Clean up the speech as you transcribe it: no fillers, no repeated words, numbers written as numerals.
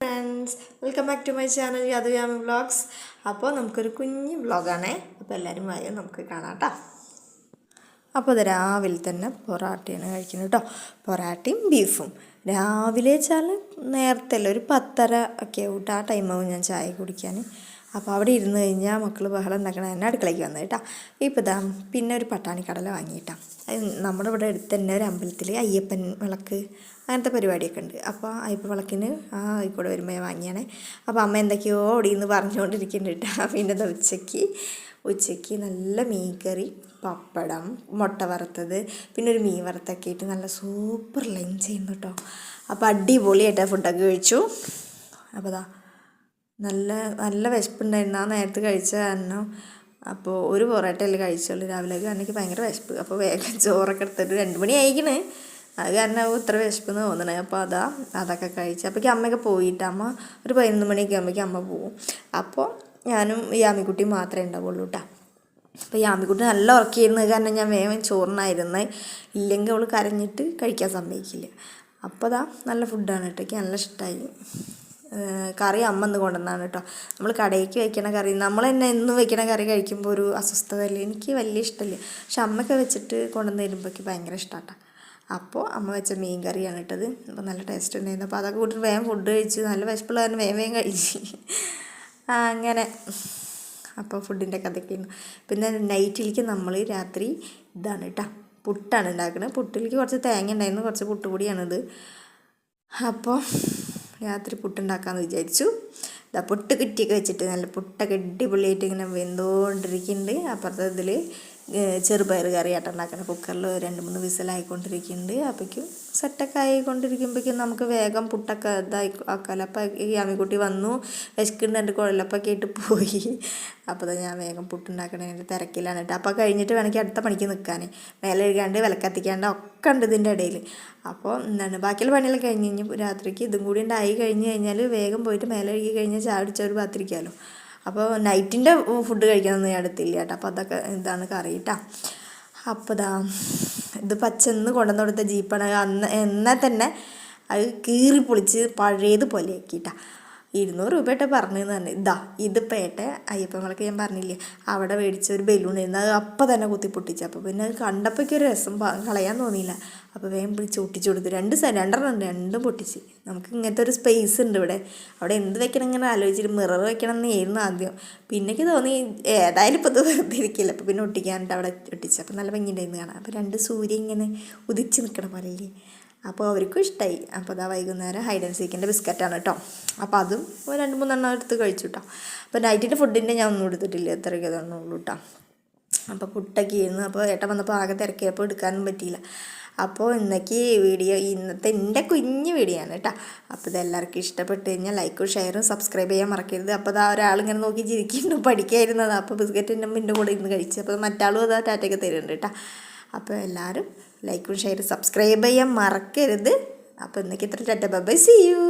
Friends, welcome back to my channel Yaduyami vlogs. അപ്പോൾ നമുക്കൊരു കുഞ്ഞ് വ്ളോഗാണേ. അപ്പോൾ എല്ലാവരും വായോ, നമുക്ക് കാണാം കേട്ടോ. അപ്പോൾ അത് രാവിലെ തന്നെ പൊറാട്ടയാണ് കഴിക്കുന്നത് കേട്ടോ. പൊറാട്ടയും ബീഫും രാവിലെ വെച്ചാൽ നേരത്തെ അല്ല, ഒരു 10:30 ഒക്കെ ആവും ആ ടൈമാവും ഞാൻ ചായ കുടിക്കാൻ. അപ്പോൾ അവിടെ ഇരുന്ന് കഴിഞ്ഞാൽ മക്കൾ ബഹളം ഉണ്ടാക്കണ തന്നെ അടുക്കളയ്ക്ക് വന്നത് കേട്ടോ. ഇപ്പോൾ ഇതാ പിന്നെ ഒരു പട്ടാണിക്കടല വാങ്ങിയിട്ടാണ്. നമ്മുടെ ഇവിടെ അടുത്ത് തന്നെ ഒരു അമ്പലത്തിൽ അയ്യപ്പൻ വിളക്ക് അങ്ങനത്തെ പരിപാടിയൊക്കെ ഉണ്ട്. അപ്പോൾ അയ്യപ്പൻ വിളക്കിന് ആയിക്കോടെ വരുമ്പോൾ വാങ്ങിയാണ്. അപ്പോൾ അമ്മ എന്തൊക്കെയോ അവിടെ നിന്ന് പറഞ്ഞുകൊണ്ടിരിക്കുന്നുണ്ട് കേട്ടോ. പിന്നെ ഉച്ചയ്ക്ക് നല്ല മീൻ കറി, പപ്പടം, മുട്ട വറുത്തത്, പിന്നെ ഒരു മീൻ വറുത്തൊക്കെ ആയിട്ട് നല്ല സൂപ്പർ ലഞ്ച് ചെയ്യുന്നു കേട്ടോ. അപ്പോൾ അടിപൊളിയായിട്ടാണ് ഫുഡൊക്കെ കഴിച്ചു. അപ്പോൾ നല്ല വിശപ്പുണ്ടായിരുന്നു. ആ നേരത്ത് കഴിച്ച കാരണം അപ്പോൾ ഒരു പൊറോട്ടയല്ലേ കഴിച്ചുള്ളൂ രാവിലെ. കാരണം എനിക്ക് ഭയങ്കര വിശപ്പ്. അപ്പോൾ വേഗം ചോറൊക്കെ എടുത്തിട്ട് 2 മണി ആയിക്കണ്. അത് കാരണം ഇത്ര വിശപ്പെന്ന് തോന്നണേ. അപ്പോൾ അതൊക്കെ കഴിച്ച് അപ്പോഴേക്കും അമ്മയൊക്കെ പോയിട്ട് അമ്മ ഒരു 11 മണിയൊക്കെ ആകുമ്പോഴേക്കും അമ്മ പോവും. അപ്പോൾ ഞാനും യാമിക്കുട്ടിയും മാത്രമേ ഉണ്ടാവുള്ളൂ കേട്ടോ. അപ്പോൾ യാമിക്കുട്ടി നല്ല ഉറക്കിയിരുന്നത് കാരണം ഞാൻ വേഗം ചോറിനായിരുന്നേ. ഇല്ലെങ്കിൽ അവൾ കരഞ്ഞിട്ട് കഴിക്കാൻ സമ്മതിക്കില്ല. അപ്പോൾ നല്ല ഫുഡാണ് കേട്ടോ. എനിക്ക് നല്ല ഇഷ്ടമായി. കറി അമ്മ ഇന്ന് കൊണ്ടുവന്നാണ് കേട്ടോ. നമ്മൾ കടയ്ക്ക് വയ്ക്കണ കറി, നമ്മൾ തന്നെ എന്നും വയ്ക്കണ കറി കഴിക്കുമ്പോൾ ഒരു അസ്വസ്ഥതയല്ലേ, എനിക്ക് വലിയ ഇഷ്ടമില്ല. പക്ഷെ അമ്മയൊക്കെ വെച്ചിട്ട് കൊണ്ടുവന്ന് തരുമ്പോഴേക്ക് ഭയങ്കര ഇഷ്ടമാണ്. അപ്പോൾ അമ്മ വെച്ച മീൻ കറിയാണ് ഇട്ടത്. അപ്പോൾ നല്ല ടേസ്റ്റ് ഉണ്ടായിരുന്നു. അപ്പോൾ അതൊക്കെ കൂട്ടിട്ട് വേഗം ഫുഡ് കഴിച്ച് നല്ല വിശപ്പുള്ള കാരണം വേഗം കഴിച്ച് അങ്ങനെ. അപ്പോൾ ഫുഡിൻ്റെ കഥയൊക്കെയാണ്. പിന്നെ നൈറ്റിലേക്ക് നമ്മൾ രാത്രി ഇതാണ് കേട്ടോ, പുട്ടാണ് ഉണ്ടാക്കുന്നത്. പുട്ടിലേക്ക് കുറച്ച് തേങ്ങ ഉണ്ടായിരുന്നു, കുറച്ച് പുട്ടുപൊടിയാണിത്. അപ്പോൾ രാത്രി പുട്ടുണ്ടാക്കാമെന്ന് വിചാരിച്ചു. പുട്ട് കുറ്റിയൊക്കെ വെച്ചിട്ട് നല്ല പുട്ടൊക്കെ അടിപൊളിയായിട്ട് ഇങ്ങനെ വെന്തുകൊണ്ടിരിക്കുന്നുണ്ട്. അപ്പുറത്തെ ഇതിൽ ചെറുപയർ കറിയായിട്ട് ഉണ്ടാക്കണം. കുക്കറിൽ 2-3 വിസിലായിക്കൊണ്ടിരിക്കുന്നുണ്ട്. അപ്പോഴേക്കും സെറ്റൊക്കെ ആയിക്കൊണ്ടിരിക്കുമ്പോഴേക്കും നമുക്ക് വേഗം പുട്ടൊക്കെ ആക്കാമല്ലോ. അപ്പോൾ ഈ അമ്മിക്കുട്ടി വന്നു, വിശക്കുന്നുണ്ട്, എൻ്റെ കുഴലപ്പൊക്കെ ആയിട്ട് പോയി. അപ്പോൾ ഞാൻ വേഗം പുട്ടുണ്ടാക്കണതിൻ്റെ തിരക്കിലാണ് കേട്ടോ. അപ്പോൾ കഴിഞ്ഞിട്ട് വേണമെങ്കിൽ അടുത്ത പണിക്ക് നിൽക്കാൻ, മേലെ എഴുകാണ്ട് വിലക്കത്തിക്കാണ്ട് ഒക്കെ ഉണ്ട് ഇതിൻ്റെ ഇടയിൽ. അപ്പോൾ ബാക്കിയുള്ള പണിയെല്ലാം കഴിഞ്ഞ് കഴിഞ്ഞ് രാത്രിക്ക് ഇതും കൂടി ഉണ്ടായി കഴിഞ്ഞ് കഴിഞ്ഞാൽ വേഗം പോയിട്ട് മേലെ എഴുകി കഴിഞ്ഞാൽ ചായ അടിച്ചവർ പാത്തിരിക്കാമല്ലോ. അപ്പോൾ നൈറ്റിൻ്റെ ഫുഡ് കഴിക്കാനൊന്നും ഞാൻ എടുത്തില്ല കേട്ടോ. അപ്പോൾ അതൊക്കെ ഇതാണ് കറി കേട്ടോ. അപ്പോൾ ഇത് പച്ചന്ന് കൊണ്ടുവന്ന് കൊടുത്ത ജീപ്പാണ്. എന്നാൽ തന്നെ അത് കീറി പൊളിച്ച് പഴയതുപോലെ ആക്കിയിട്ടാ. 200 രൂപയായിട്ട് പറഞ്ഞതെന്ന് തന്നെ. ഇതിപ്പോൾ അയ്യപ്പൻ വിളക്ക് ഞാൻ പറഞ്ഞില്ലേ, അവിടെ മേടിച്ച ഒരു ബലൂൺ ആയിരുന്നു. അത് അപ്പം തന്നെ കുത്തി പൊട്ടിച്ചു. അപ്പോൾ പിന്നെ അത് കണ്ടപ്പോഴേക്കും ഒരു രസം കളയാൻ തോന്നിയില്ല. അപ്പോൾ വേഗം പിടിച്ച് ഒട്ടിച്ചു കൊടുത്തു. 2 ഉണ്ട്, 2 പൊട്ടിച്ച്. നമുക്ക് ഇങ്ങനത്തെ ഒരു സ്പേസ് ഉണ്ട് ഇവിടെ. അവിടെ എന്ത് വെക്കണം ഇങ്ങനെ ആലോചിച്ചിട്ട് മിറർ വെക്കണം എന്നായിരുന്നു ആദ്യം. പിന്നേക്ക് തോന്നി ഏതായാലും ഇപ്പോൾ ഇത് വെറുതെ ഇരിക്കില്ല. അപ്പോൾ പിന്നെ ഒട്ടിക്കാനായിട്ട് അവിടെ ഒട്ടിച്ചു. അപ്പോൾ നല്ല ഭംഗിയുണ്ടായിരുന്നു കാണാം. അപ്പോൾ 2 സൂര്യൻ ഇങ്ങനെ ഉദിച്ച് നിൽക്കണ പോലെ ഇല്ലേ. അപ്പോൾ അവർക്കും ഇഷ്ടമായി. അപ്പോൾ വൈകുന്നേരം ഹൈഡ് ആൻഡ് സീക്കിൻ്റെ ബിസ്ക്കറ്റാണ് കേട്ടോ. അപ്പോൾ അതും 2-3 എടുത്ത് കഴിച്ചു കേട്ടോ. അപ്പോൾ നൈറ്റിൻ്റെ ഫുഡിൻ്റെ ഞാൻ ഒന്നും എടുത്തിട്ടില്ല, എത്രയൊക്കെ തന്നുള്ളൂ കേട്ടോ. അപ്പോൾ പുട്ടൊക്കെ ആയിരുന്നു. അപ്പോൾ ഏട്ടൻ വന്നപ്പോൾ ആകെ തിരക്കിയപ്പോൾ എടുക്കാനും പറ്റിയില്ല. അപ്പോൾ ഇന്നത്തെ എൻ്റെ കുഞ്ഞ് വീഡിയോ ആണ് കേട്ടോ. അപ്പോൾ ഇതെല്ലാവർക്കും ഇഷ്ടപ്പെട്ട് കഴിഞ്ഞാൽ ലൈക്കും ഷെയറും സബ്സ്ക്രൈബ് ചെയ്യാൻ മറക്കരുത്. അപ്പോൾ ഒരാളിങ്ങനെ നോക്കി ചിരിക്കുന്നുണ്ട്, പഠിക്കായിരുന്നത്. അപ്പോൾ ബിസ്ക്കറ്റിൻ്റെ എൻ്റെ കൂടെ ഇരുന്ന് കഴിച്ച്. അപ്പോൾ മറ്റാളും ടാറ്റയൊക്കെ തരുന്നുണ്ട് കേട്ടോ. അപ്പോൾ എല്ലാവരും ലൈക്കും ഷെയറും സബ്സ്ക്രൈബ് ചെയ്യാൻ മറക്കരുത്. അപ്പോൾ ഇന്നേക്ക് ഇത്ര ടാറ്റ, ബൈ, സീ യു.